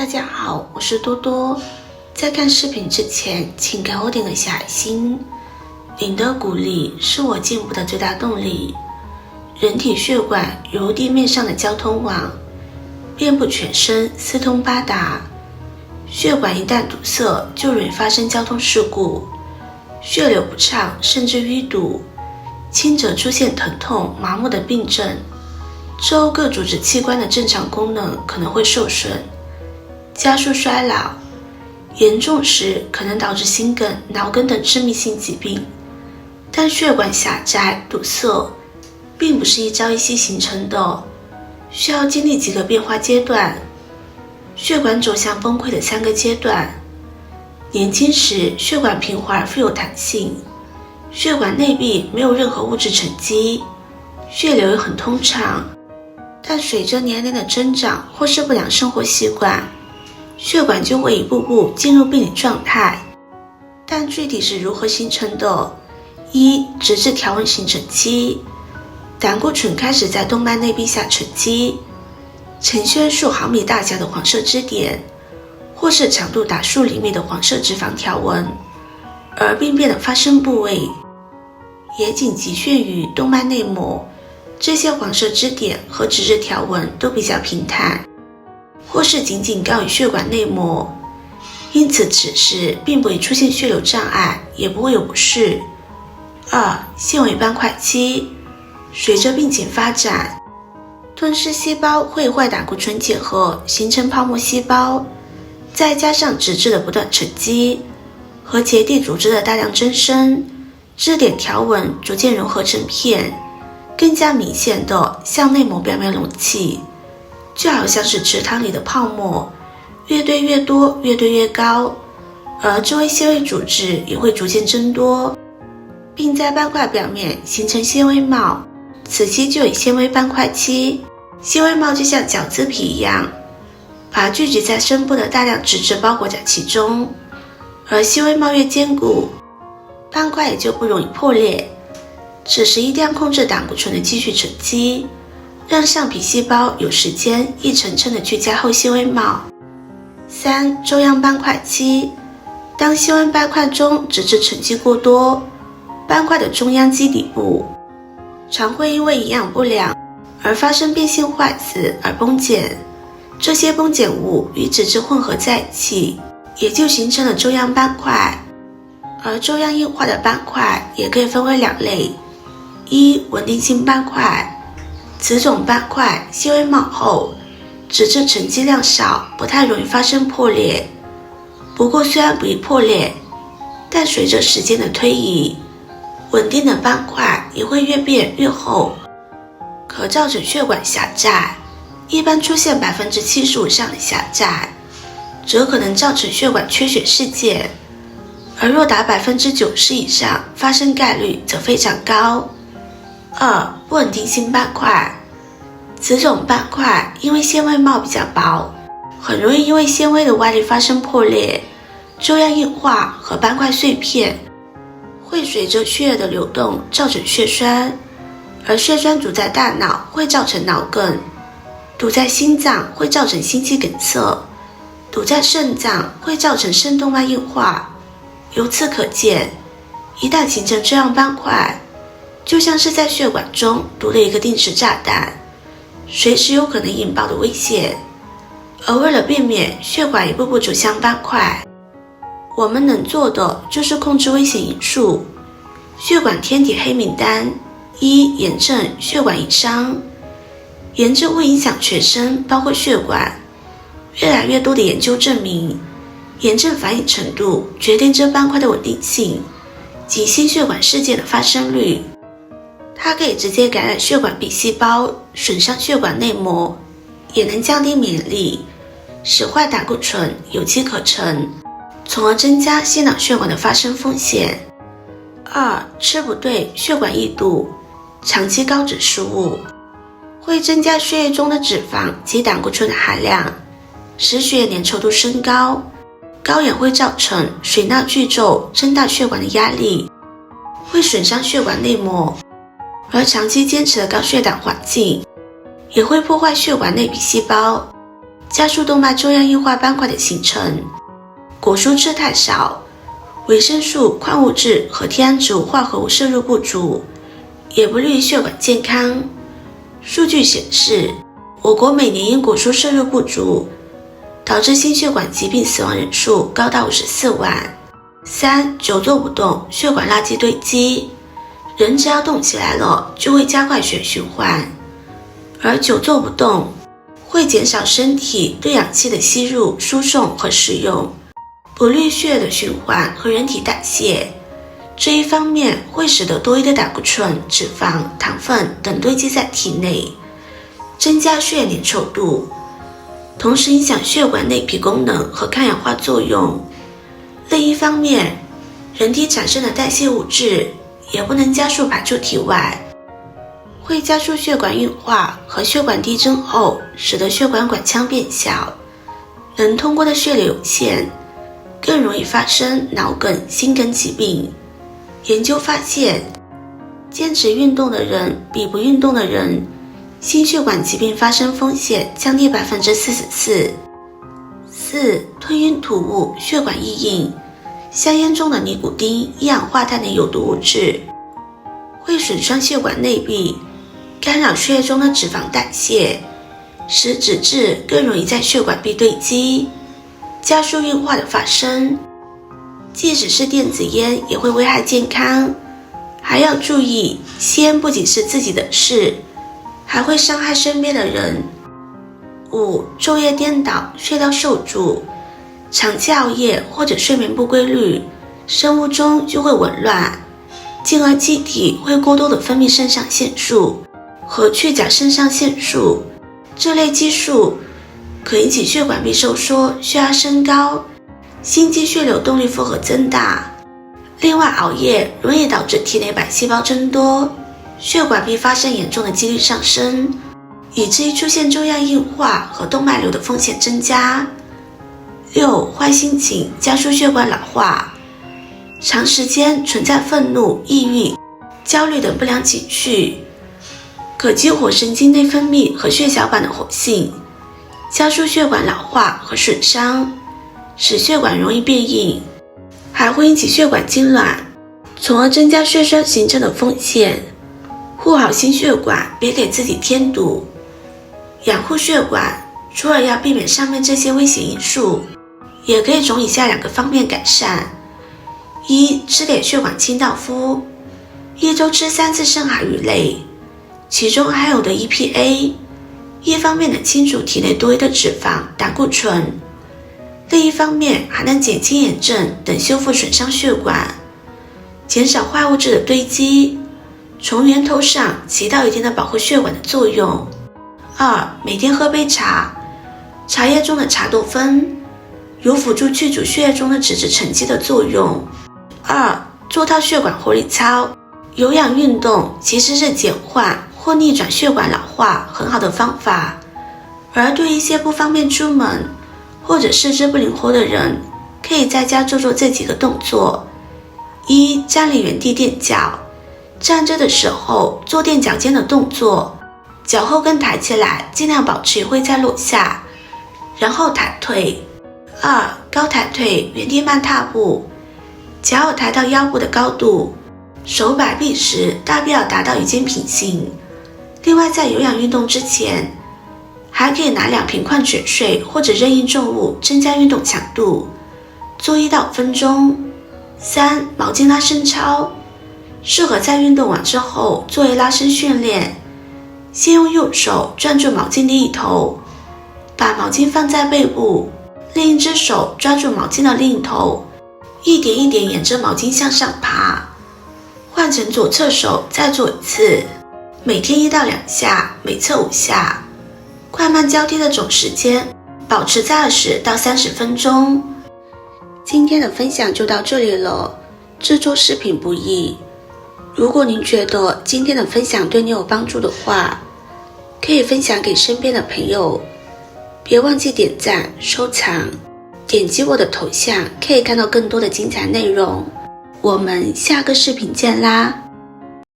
大家好，我是多多。在看视频之前，请给我点个小爱心。您的鼓励是我进步的最大动力。人体血管如地面上的交通网，遍布全身，四通八达。血管一旦堵塞，就容易发生交通事故，血流不畅，甚至淤堵，轻则出现疼痛、麻木的病症。之后各组织器官的正常功能可能会受损，加速衰老，严重时可能导致心梗、脑梗等致命性疾病。但血管狭窄、堵塞并不是一朝一夕形成的，需要经历几个变化阶段。血管走向崩溃的3个阶段：年轻时，血管平滑而富有弹性，血管内壁没有任何物质沉积，血流也很通畅。但随着年龄的增长或是不良生活习惯，血管就会一步步进入病理状态。但具体是如何形成的？直至条纹形成期，胆固醇开始在动脉内壁下沉积，呈现数毫米大小的黄色支点，或是长度达数厘米的黄色脂肪条纹，而病变的发生部位也仅局限于动脉内膜。这些黄色支点和脂质条纹都比较平坦，或是仅仅高于血管内膜，因此此时并不会出现血流障碍，也不会有不适。纤维斑块期，随着病情发展，吞噬细胞会坏胆固醇结合，形成泡沫细胞，再加上脂质的不断沉积和结缔组织的大量增生，支点条纹逐渐融合成片，更加明显的向内膜表面隆起，就好像是池塘里的泡沫，越堆越多，越堆越高，而周围纤维组织也会逐渐增多，并在斑块表面形成纤维帽，此期就以纤维斑块期。纤维帽就像饺子皮一样，把聚集在深部的大量脂质包裹在其中，而纤维帽越坚固，斑块也就不容易破裂。此时一定要控制胆固醇的继续沉积，让上皮细胞有时间一层层的去加厚纤维帽。中央斑块期，当纤维斑块中脂质沉积过多，斑块的中央基底部常会因为营养不良而发生变性坏死而崩解，这些崩解物与脂质混合在一起，也就形成了中央斑块。而中央硬化的斑块也可以分为2类：稳定性斑块，此种斑块纤维帽厚，脂质沉积量少，不太容易发生破裂。不过虽然不易破裂，但随着时间的推移，稳定的斑块也会越变越厚，可造成血管狭窄，一般出现75%以上的狭窄，则可能造成血管缺血事件，而若达90%以上，发生概率则非常高。不稳定性斑块，此种斑块因为纤维帽比较薄，很容易因为纤维的外力发生破裂，中央硬化和斑块碎片会随着血液的流动造成血栓，而血栓堵在大脑会造成脑梗，堵在心脏会造成心肌梗塞，堵在肾脏会造成肾动脉硬化。由此可见，一旦形成这样斑块，就像是在血管中堵了一个定时炸弹，随时有可能引爆的危险。而为了避免血管一步步走向斑块，我们能做的就是控制危险因素。血管天体黑名单：炎症、血管损伤。炎症会影响全身，包括血管。越来越多的研究证明，炎症反应程度决定这斑块的稳定性及心血管事件的发生率。它可以直接感染血管壁细胞，损伤血管内膜，也能降低免疫力，使坏胆固醇有机可乘，从而增加心脑血管的发生风险。吃不对，血管易堵。长期高脂食物会增加血液中的脂肪及胆固醇的含量，使血液粘稠度升高。高氧会造成水钠巨皱，增大血管的压力，会损伤血管内膜。而长期坚持的高血糖环境也会破坏血管内皮细胞，加速动脉粥样硬化斑块的形成。果蔬吃太少，维生素、矿物质和贴胺植物化合物摄入不足，也不利于血管健康。数据显示，我国每年因果蔬摄入不足，导致心血管疾病死亡人数高达54万。3. 久坐不动，血管垃圾堆积。人只要动起来了，就会加快血循环，而久坐不动会减少身体对氧气的吸入、输送和使用，不利于血液的循环和人体代谢。这一方面会使得多余的胆固醇、脂肪、糖分等堆积在体内，增加血液粘稠度，同时影响血管内皮功能和抗氧化作用。另一方面，人体产生的代谢物质也不能加速排出体外，会加速血管硬化和血管递增后，使得血管管腔变小，能通过的血流有限，更容易发生脑梗、心梗疾病。研究发现，坚持运动的人比不运动的人，心血管疾病发生风险降低44%。4. 吞云吐雾，血管易硬。香烟中的尼古丁、一氧化碳等有毒物质会损伤血管内壁，干扰血液中的脂肪代谢，使脂质更容易在血管壁堆积，加速硬化的发生。即使是电子烟也会危害健康，还要注意，吸烟不仅是自己的事，还会伤害身边的人。5. 昼夜颠倒，睡到受阻。长期熬夜或者睡眠不规律，生物钟就会紊乱，进而机体会过多的分泌肾上腺素和去甲肾上腺素，这类激素可引起血管壁收缩、血压升高、心肌血流动力负荷增大。另外，熬夜容易导致体内白细胞增多，血管壁发生严重的几率上升，以至于出现粥样硬化和动脉瘤的风险增加。6. 坏心情，加速血管老化。长时间存在愤怒、抑郁、焦虑等不良情绪，可激活神经内分泌和血小板的活性，加速血管老化和损伤，使血管容易变硬，还会引起血管痉挛，从而增加血栓形成的风险。护好心血管，别给自己添堵。养护血管，除了要避免上面这些危险因素，也可以从以下2个方面改善。1. 吃点血管清道夫，一周吃3次深海鱼类，其中含有的 EPA， 一方面能清除体内多余的脂肪、胆固醇，另一方面还能减轻炎症等修复损伤血管，减少坏物质的堆积，从源头上起到一定的保护血管的作用。2. 每天喝杯茶，茶叶中的茶多酚有辅助去除血液中的脂质沉积的作用。2. 做套血管活力操，有氧运动其实是减缓或逆转血管老化很好的方法，而对一些不方便出门或者四肢不灵活的人，可以在家做做这几个动作。1. 站立原地垫脚，站着的时候做垫脚尖的动作，脚后跟抬起来，尽量保持会再落下，然后抬腿。2. 高抬腿，原地慢踏步，脚要抬到腰部的高度，手摆臂时大臂要达到与肩平行。另外，在有氧运动之前，还可以拿2瓶矿泉水或者任意重物增加运动强度，做1到5分钟。3. 毛巾拉伸操，适合在运动完之后作为拉伸训练。先用右手攥住毛巾的一头，把毛巾放在背部，另一只手抓住毛巾的另一头，一点一点沿着毛巾向上爬。换成左侧手再做1次，每天1到2下，每侧5下，快慢交替的总时间保持在20到30分钟。今天的分享就到这里了，制作视频不易，如果您觉得今天的分享对你有帮助的话，可以分享给身边的朋友，别忘记点赞、收藏，点击我的头像可以看到更多的精彩内容。我们下个视频见啦！